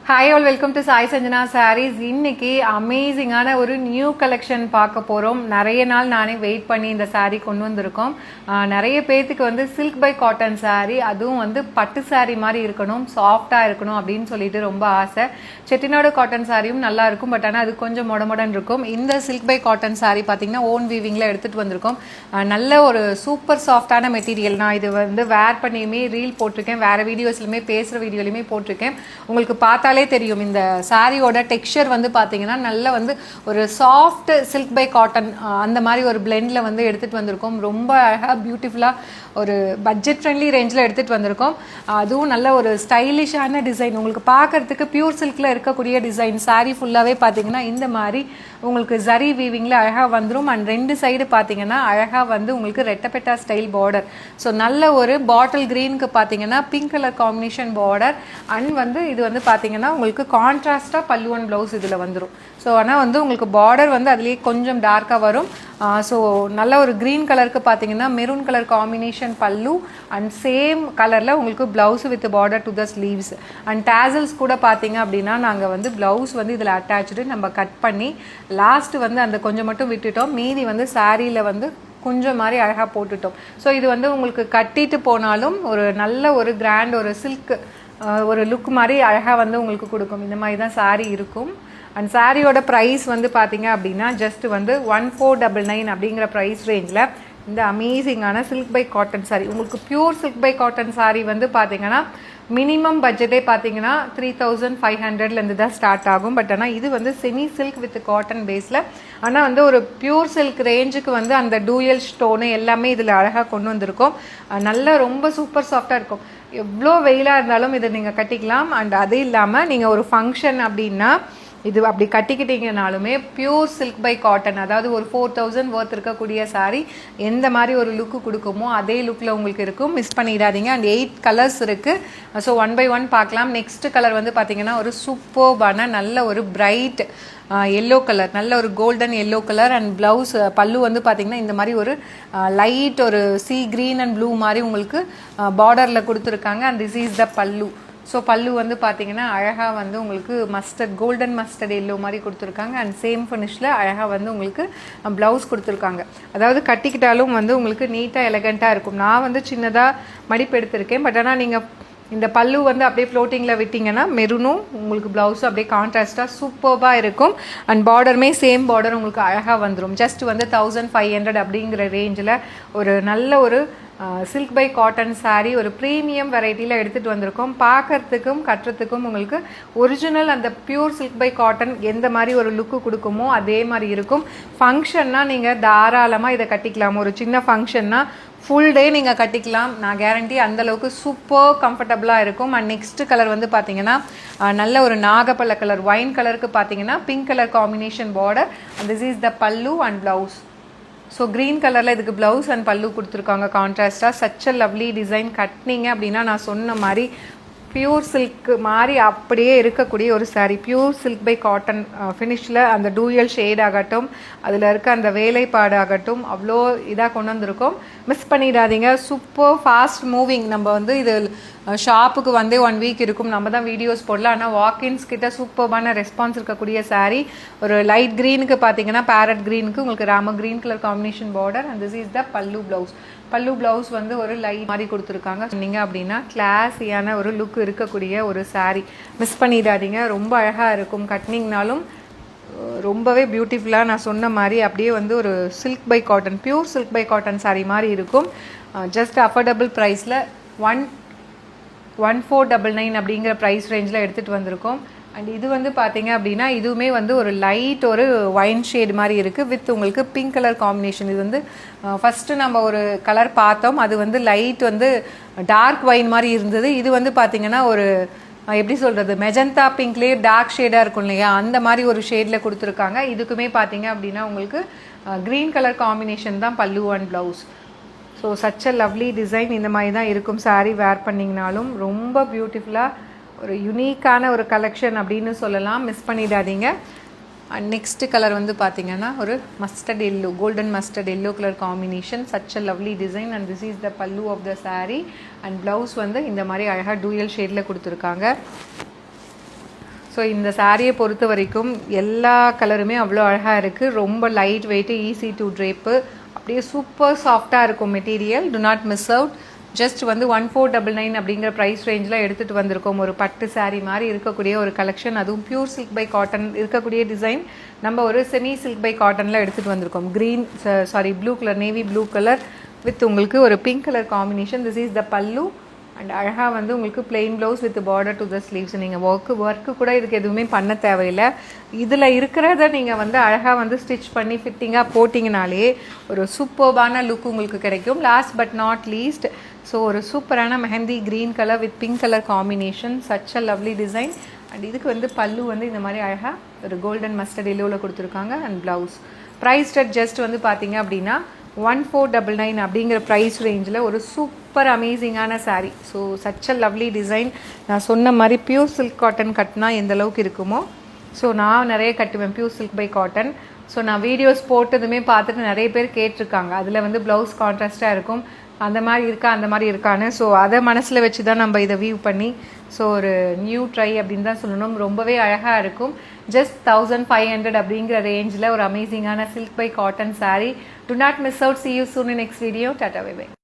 Hi all, welcome to Sai Sanjana sarees. இன்னைக்கு அமேசிங்கான ஒரு நியூ கலெக்ஷன் பார்க்க போகிறோம். நிறைய நாள் நானே வெயிட் பண்ணி இந்த சாரீ கொண்டு வந்திருக்கோம். நிறைய பேர்த்துக்கு வந்து சில்க் பை காட்டன் சாரீ, அதுவும் வந்து பட்டு சாரீ மாதிரி இருக்கணும், சாஃப்டாக இருக்கணும் அப்படின்னு சொல்லிட்டு ரொம்ப ஆசை. செட்டிநாடு காட்டன் சாரியும் நல்லா இருக்கும், பட் ஆனால் அது கொஞ்சம் மொடமொடன் இருக்கும். இந்த சில்க் பை காட்டன் சாரீ பார்த்தீங்கன்னா ஓன் வீவிங்கில் எடுத்துகிட்டு வந்திருக்கோம். நல்ல ஒரு சூப்பர் சாஃப்டான மெட்டீரியல். நான் இது வந்து வேர் பண்ணியுமே ரீல் போட்டிருக்கேன், வேறு வீடியோஸ்லையுமே பேசுகிற வீடியோலையுமே போட்டிருக்கேன். உங்களுக்கு பார்த்தாலே தெரியும் இந்த சாரியோட டெக்ஸ்சர் வந்து பாத்தீங்கன்னா நல்ல வந்து ஒரு சாஃப்ட் சில்க் பை காட்டன் அந்த மாதிரி ஒரு பிளெண்ட்ல வந்து எடுத்துட்டு வந்திருக்கோம். ரொம்ப அழகா பியூட்டிஃபுல்லா ஒரு பட்ஜெட் ஃப்ரெண்ட்லி ரேஞ்சில் எடுத்துகிட்டு வந்திருக்கோம். அதுவும் நல்ல ஒரு ஸ்டைலிஷான டிசைன், உங்களுக்கு பார்க்கறதுக்கு பியூர் சில்கில் இருக்கக்கூடிய டிசைன். சாரீ ஃபுல்லாகவே பார்த்தீங்கன்னா இந்த மாதிரி உங்களுக்கு ஜரி வீவிங்கில் அழகாக வந்துடும். அண்ட் ரெண்டு சைடு பார்த்தீங்கன்னா அழகாக வந்து உங்களுக்கு ரெட்டப்பெட்டா ஸ்டைல் பார்டர். ஸோ நல்ல ஒரு பாட்டில் க்ரீனுக்கு பார்த்தீங்கன்னா pink colour combination border. And வந்து இது வந்து பார்த்தீங்கன்னா உங்களுக்கு கான்ட்ராஸ்டாக பல்லு அண்ட் ப்ளவுஸ் இதில் வந்துடும். ஸோ ஆனால் வந்து உங்களுக்கு பார்டர் வந்து அதுலேயே கொஞ்சம் டார்க்காக வரும். ஸோ நல்ல ஒரு க்ரீன் கலருக்கு பார்த்தீங்கன்னா மெரூன் கலர் காம்பினேஷன் பல்லு அண்ட் சேம் கலரில் உங்களுக்கு blouse with border to the sleeves. And tassels கூட பார்த்தீங்க அப்படின்னா நாங்கள் வந்து ப்ளவுஸ் வந்து இதில் அட்டாச்சு நம்ம கட் பண்ணி லாஸ்ட்டு வந்து அந்த கொஞ்சம் மட்டும் விட்டுட்டோம். மீதி வந்து சாரியில் வந்து கொஞ்சம் மாதிரி அழகாக போட்டுட்டோம். ஸோ இது வந்து உங்களுக்கு கட்டிட்டு போனாலும் ஒரு நல்ல ஒரு கிராண்ட் ஒரு சில்க் ஒரு லுக் மாதிரி அழகாக வந்து உங்களுக்கு கொடுக்கும். இந்த மாதிரி தான் சாரீ இருக்கும். அண்ட் சாரியோட ப்ரைஸ் வந்து பார்த்தீங்க அப்படின்னா ஜஸ்ட் வந்து 1499 அப்படிங்கிற ப்ரைஸ் ரேஞ்சில் இந்த அமேசிங்கான சில்க் பை காட்டன் சாரீ. உங்களுக்கு pure silk by cotton sari வந்து பார்த்தீங்கன்னா மினிமம் பட்ஜெட்டே பார்த்தீங்கன்னா 3500 தான் ஸ்டார்ட் ஆகும். பட் ஆனால் இது வந்து செமி சில்க் வித் காட்டன் பேஸில், ஆனால் வந்து ஒரு பியூர் சில்க் ரேஞ்சுக்கு வந்து அந்த டூயல் ஸ்டோனு எல்லாமே இதில் அழகாக கொண்டு வந்திருக்கோம். நல்லா ரொம்ப சூப்பர் சாஃப்டாக இருக்கும். எவ்வளோ வெயிலாக இருந்தாலும் இதை நீங்கள் கட்டிக்கலாம். அண்ட் அது இல்லாமல் நீங்கள் ஒரு ஃபங்க்ஷன் அப்படின்னா இது அப்படி கட்டிக்கிட்டீங்கனாலுமே பியூர் சில்க் பை காட்டன், அதாவது ஒரு 4000 ஒர்த் இருக்கக்கூடிய சாரீ எந்த மாதிரி ஒரு லுக்கு கொடுக்குமோ அதே லுக்கில் உங்களுக்கு இருக்கும். மிஸ் பண்ணிடாதீங்க. அண்ட் 8 கலர்ஸ் இருக்குது. ஸோ 1 by 1 பார்க்கலாம். நெக்ஸ்ட் கலர் வந்து பார்த்தீங்கன்னா ஒரு சூப்பர்பான நல்ல ஒரு பிரைட் எல்லோ கலர், நல்ல ஒரு golden yellow colour. And blouse பல்லு வந்து பார்த்தீங்கன்னா இந்த மாதிரி ஒரு லைட் ஒரு சி கிரீன் அண்ட் ப்ளூ மாதிரி உங்களுக்கு பார்டரில் கொடுத்துருக்காங்க. அண்ட் திஸ் இஸ் த பல்லு. ஸோ பல்லு வந்து பார்த்தீங்கன்னா அழகாக வந்து உங்களுக்கு மஸ்டர்ட் கோல்டன் மஸ்டர்ட் எல்லோ மாதிரி கொடுத்துருக்காங்க. அண்ட் சேம் ஃபினிஷில் அழகாக வந்து உங்களுக்கு ப்ளவுஸ் கொடுத்துருக்காங்க. அதாவது கட்டிக்கிட்டாலும் வந்து உங்களுக்கு நீட்டாக எலகண்ட்டாக இருக்கும். நான் வந்து சின்னதாக மடிப்பு எடுத்திருக்கேன். பட் ஆனால் நீங்கள் இந்த பல்லு வந்து அப்படியே ஃப்ளோட்டிங்கில் விட்டிங்கன்னா மெரூனும் உங்களுக்கு ப்ளவுஸும் அப்படியே கான்ட்ராஸ்டாக சூப்பர்பாக இருக்கும். அண்ட் பார்டருமே சேம் பார்டர் உங்களுக்கு அழகாக வந்துடும். ஜஸ்ட் வந்து 1500 அப்படிங்கிற ரேஞ்சில் ஒரு நல்ல ஒரு சில்க் பை காட்டன் சாரீ ஒரு ப்ரீமியம் வெரைட்டியில் எடுத்துகிட்டு வந்திருக்கோம். பார்க்கறதுக்கும் கட்டுறதுக்கும் உங்களுக்கு ஒரிஜினல் அந்த பியூர் சில்க் பை காட்டன் எந்த மாதிரி ஒரு லுக்கு கொடுக்குமோ அதே மாதிரி இருக்கும். ஃபங்க்ஷன்னா நீங்கள் தாராளமாக இதை கட்டிக்கலாம். ஒரு சின்ன ஃபங்க்ஷன்னா ஃபுல் டே நீங்கள் கட்டிக்கலாம். நான் கேரண்டி அந்தளவுக்கு சூப்பர் கம்ஃபர்டபுளாக இருக்கும். அண்ட் நெக்ஸ்ட் கலர் வந்து பார்த்தீங்கன்னா நல்ல ஒரு நாகப்பழ கலர் ஒயின் கலருக்கு பார்த்தீங்கன்னா pink colour combination border. And this is the பல்லு அண்ட் ப்ளவுஸ். ஸோ க்ரீன் கலரில் இதுக்கு ப்ளவுஸ் அண்ட் பல்லு கொடுத்துருக்காங்க கான்ட்ராஸ்டாக. Such a lovely design. கட்டினீங்க அப்படின்னா நான் சொன்ன மாதிரி பியூர் சில்க் மாதிரி அப்படியே இருக்கக்கூடிய ஒரு sari. Pure silk by cotton ஃபினிஷில் அந்த டூயல் ஷேட் ஆகட்டும், அதில் இருக்க அந்த வேலைப்பாடு ஆகட்டும் அவ்வளோ இதாக கொண்டு வந்திருக்கோம். மிஸ் பண்ணிடாதீங்க. Super fast moving. நம்ம வந்து இது ஷாப்புக்கு வந்து 1 வீக் இருக்கும், நம்ம தான் வீடியோஸ் போடலாம். ஆனால் வாக்கின்ஸ் கிட்ட சூப்பர்பான ரெஸ்பான்ஸ் இருக்கக்கூடிய சாரீ. ஒரு லைட் க்ரீனுக்கு பார்த்தீங்கன்னா பேரட் க்ரீனுக்கு உங்களுக்கு Rama green colour combination border. And this is the பல்லு ப்ளவுஸ். பல்லு ப்ளவுஸ் வந்து ஒரு லைட் மாதிரி கொடுத்துருக்காங்க. சொன்னீங்க அப்படின்னா கிளாஸியான ஒரு லுக் இருக்கக்கூடிய ஒரு சாரீ. மிஸ் பண்ணிடாதீங்க. ரொம்ப அழகாக இருக்கும். கட்டினீங்கனாலும் ரொம்பவே பியூட்டிஃபுல்லாக நான் சொன்ன மாதிரி அப்படியே வந்து ஒரு silk by cotton pure silk by cotton sari மாதிரி இருக்கும். ஜஸ்ட் அஃபோர்டபுள் ப்ரைஸில் 1499 அப்படிங்கிற ப்ரைஸ் ரேஞ்சில் எடுத்துகிட்டு வந்திருக்கோம். அண்ட் இது வந்து பார்த்தீங்க அப்படின்னா இதுவுமே வந்து ஒரு லைட் ஒரு ஒயின் ஷேட் மாதிரி இருக்குது வித் உங்களுக்கு பிங்க் கலர் காம்பினேஷன். இது வந்து ஃபஸ்ட்டு நம்ம ஒரு கலர் பார்த்தோம், அது வந்து லைட் வந்து டார்க் ஒயின் மாதிரி இருந்தது. இது வந்து பார்த்தீங்கன்னா ஒரு எப்படி சொல்கிறது மெஜந்தா பிங்க்லேயே டார்க் ஷேடாக இருக்கும் இல்லையா, அந்த மாதிரி ஒரு ஷேடில் கொடுத்துருக்காங்க. இதுக்குமே பார்த்தீங்க அப்படின்னா உங்களுக்கு க்ரீன் கலர் காம்பினேஷன் தான் பல்லு and blouse. So such a lovely design. இந்த மாதிரி தான் இருக்கும் சாரீ வேர் பண்ணிங்கனாலும். ரொம்ப பியூட்டிஃபுல்லாக ஒரு யுனிக்கான ஒரு கலெக்ஷன் அப்படின்னு சொல்லலாம். மிஸ் பண்ணிடாதீங்க. அண்ட் நெக்ஸ்ட் கலர் வந்து பார்த்தீங்கன்னா ஒரு mustard yellow, golden mustard yellow colour combination. Such a lovely design. And this is the pallu of the sari. And blouse வந்து இந்த மாதிரி அழகாக டூயல் ஷேடில் கொடுத்துருக்காங்க. ஸோ இந்த சாரியை பொறுத்த வரைக்கும் எல்லா கலருமே அவ்வளோ அழகாக இருக்குது. ரொம்ப லைட் வெயிட்டு, ஈஸி டு ட்ரேப்பு, அப்படியே சூப்பர் சாஃப்டாக இருக்கும் material. To not miss out. Just வந்து 1499 அப்படிங்கிற ப்ரைஸ் ரேஞ்சில் எடுத்துகிட்டு வந்திருக்கோம். ஒரு பட்டு சாரீ மாதிரி இருக்கக்கூடிய ஒரு கலெக்ஷன், அதுவும் பியூர் சில்க் பை காட்டன் இருக்கக்கூடிய டிசைன் நம்ம ஒரு செமி சில்க் பை காட்டனில் எடுத்துகிட்டு வந்திருக்கோம். Blue colour, navy blue colour with உங்களுக்கு ஒரு pink colour combination. This is the பல்லு. அண்ட் அழகாக வந்து உங்களுக்கு plain blouse with border to the sleeves. நீங்கள் ஒர்க்கு கூட இதுக்கு எதுவுமே பண்ண தேவையில்லை. இதில் இருக்கிறத நீங்கள் வந்து அழகாக வந்து ஸ்டிச் பண்ணி ஃபிட்டிங்காக போட்டிங்கனாலே ஒரு சூப்பர்பான லுக் உங்களுக்கு கிடைக்கும். Last but not least, so ஒரு சூப்பரான mehndi green colour with pink colour combination. Such a lovely design. And இதுக்கு வந்து பல்லு வந்து இந்த மாதிரி அழகாக ஒரு கோல்டன் மஸ்டர்ட் எல்லோவில் கொடுத்துருக்காங்க. அண்ட் ப்ளவுஸ் ப்ரைஸ் ஜஸ்ட் வந்து பார்த்தீங்க அப்படின்னா 1499 அப்படிங்கிற ப்ரைஸ் ரேஞ்சில் ஒரு சூப்பர் அமேசிங்கான sari. So such a lovely design. நான் சொன்ன மாதிரி பியூர் சில்க் காட்டன் கட்டினா எந்த அளவுக்கு இருக்குமோ, ஸோ நான் நிறைய கட்டுவேன் pure silk by cotton. So நான் வீடியோஸ் போட்டதுமே பார்த்துட்டு நிறைய பேர் கேட்டிருக்காங்க, அதில் வந்து ப்ளவுஸ் கான்ட்ராஸ்டாக இருக்கும், அந்த மாதிரி இருக்கான்னு. ஸோ அதை மனசில் வச்சு தான் நம்ம இதை வியூ பண்ணி ஸோ ஒரு நியூ ட்ரை அப்படின்னு தான் சொல்லணும். ரொம்பவே அழகாக இருக்கும். ஜஸ்ட் 1500 அப்படிங்கிற ரேஞ்சில் ஒரு அமேசிங்கான silk by cotton sari. Do not miss out. See you soon in next video. Tata, bye bye.